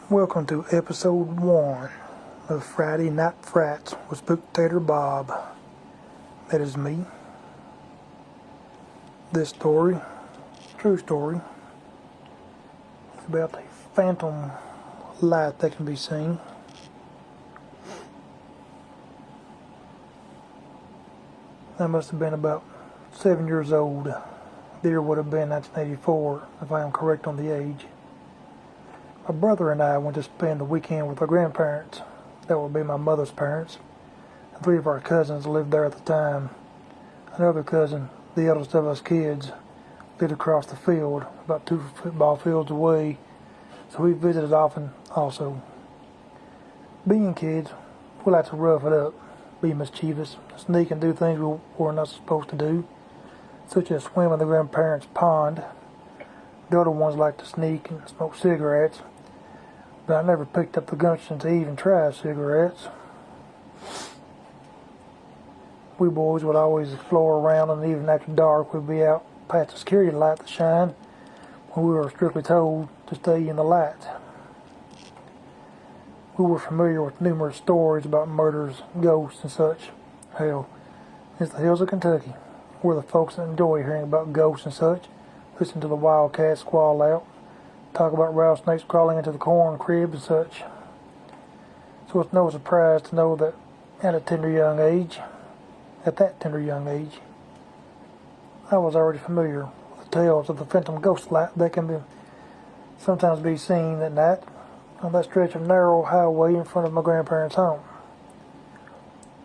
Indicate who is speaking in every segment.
Speaker 1: Welcome to episode 1 of Friday Night Frights with Spooktator Bob. That is me. This story, true story, is about a phantom light that can be seen. I must have been about 7 years old. The year would have been 1984, if I am correct on the age. My brother and I went to spend the weekend with our grandparents. That would be my mother's parents. And 3 of our cousins lived there at the time. Another cousin, the eldest of us kids, lived across the field, about 2 football fields away, so we visited often also. Being kids, we like to rough it up, be mischievous, sneak and do things we were not supposed to do, such as swim in the grandparents' pond. The other ones like to sneak and smoke cigarettes, but I never picked up the gumption to even try cigarettes. We boys would always explore around, and even after dark we'd be out past the security light to shine when we were strictly told to stay in the light. We were familiar with numerous stories about murders, ghosts, and such. Hell, it's the hills of Kentucky. We're the folks that enjoy hearing about ghosts and such, listen to the wildcats squall out, talk about rattlesnakes crawling into the corn crib and such. So it's no surprise to know that at that tender young age, I was already familiar with the tales of the phantom ghost light that can sometimes be seen at night on that stretch of narrow highway in front of my grandparents' home.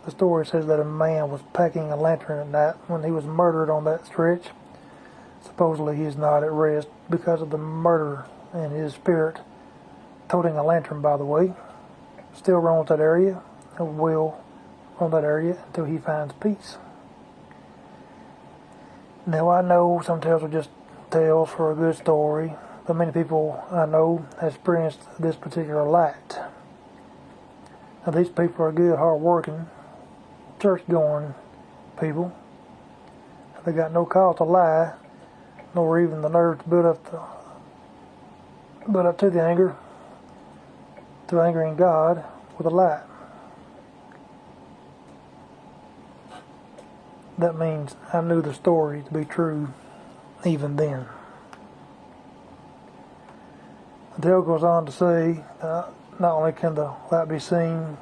Speaker 1: The story says that a man was packing a lantern at night when he was murdered on that stretch. Supposedly he is not at rest because of the murder, and his spirit, toting a lantern by the way, still roams that area and will roam that area until he finds peace. Now I know some tales are just tales for a good story, but many people I know have experienced this particular light. Now these people are good, hard-working, church-going people. They got no cause to lie, nor even the nerve to build up to angering God with a lie. That means I knew the story to be true even then. The tale goes on to say that not only can the light be seen,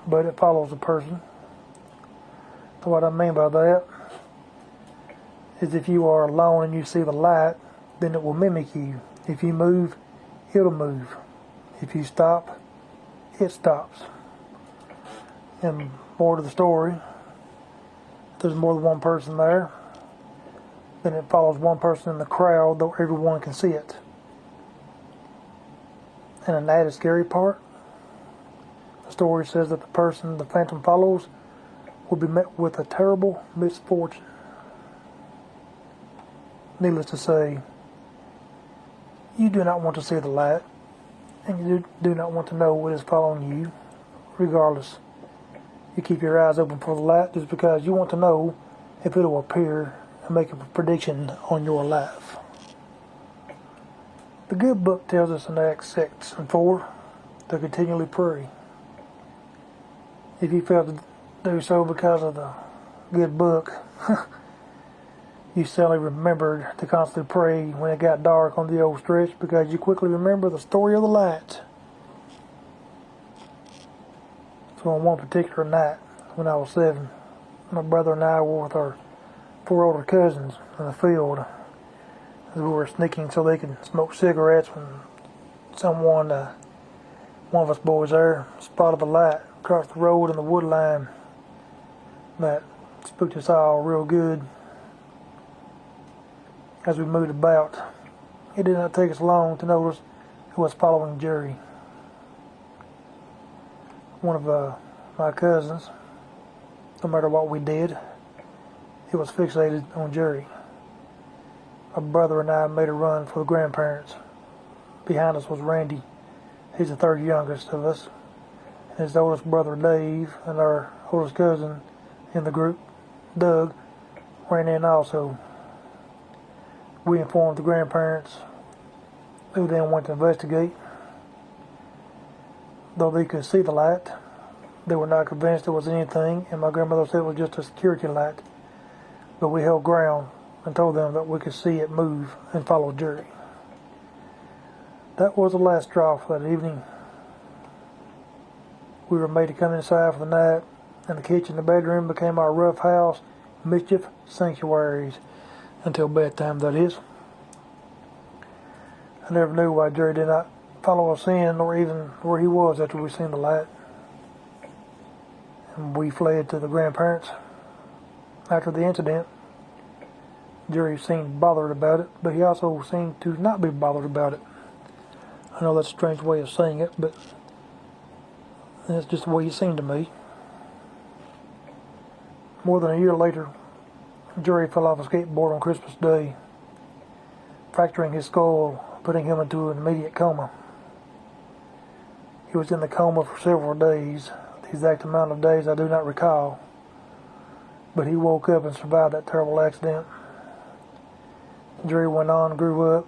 Speaker 1: but it follows a person. So what I mean by that is if you are alone and you see the light, then it will mimic you. If you move, it'll move. If you stop, it stops. And more to the story, if there's more than one person there, then it follows one person in the crowd, though everyone can see it. And the added scary part, the story says that the person the phantom follows will be met with a terrible misfortune. Needless to say, you do not want to see the light, and you do not want to know what is following you. Regardless, you keep your eyes open for the light just because you want to know if it will appear and make a prediction on your life. The good book tells us in Acts 6 and 4 to continually pray. If you fail to do so because of the good book, you sadly remembered to constantly pray when it got dark on the old stretch because you quickly remember the story of the light. So on one particular night when I was 7, my brother and I were with our 4 older cousins in the field as we were sneaking so they could smoke cigarettes when one of us boys there, spotted the light across the road in the wood line. That spooked us all real good. As we moved about, it did not take us long to notice it was following Jerry. One of my cousins, no matter what we did, he was fixated on Jerry. My brother and I made a run for the grandparents. Behind us was Randy. He's the 3rd youngest of us. And his oldest brother Dave and our oldest cousin in the group, Doug, ran in also. We informed the grandparents, who then went to investigate. though they could see the light, they were not convinced it was anything, and my grandmother said it was just a security light. But we held ground and told them that we could see it move and follow Jerry. That was the last straw for that evening. We were made to come inside for the night, and the kitchen and the bedroom became our rough house mischief sanctuaries until bedtime, that is. I never knew why Jerry did not follow us in, or even where he was after we seen the light. And we fled to the grandparents. After the incident, Jerry seemed bothered about it, but he also seemed to not be bothered about it. I know that's a strange way of saying it, but that's just the way he seemed to me. More than a year later, Jerry fell off a skateboard on Christmas Day, fracturing his skull, putting him into an immediate coma. He was in the coma for several days. The exact amount of days I do not recall, but he woke up and survived that terrible accident. Jerry went on, grew up,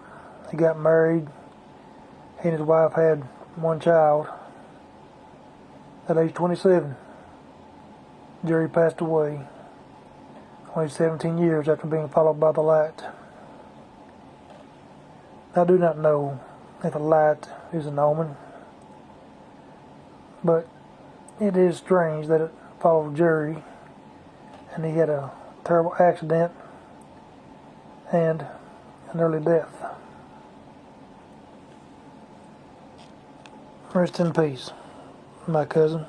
Speaker 1: he got married. He and his wife had one child. At age 27, Jerry passed away, only 17 years after being followed by the light. I do not know if the light is an omen, but it is strange that it followed Jerry, and he had a terrible accident and an early death. Rest in peace, my cousin.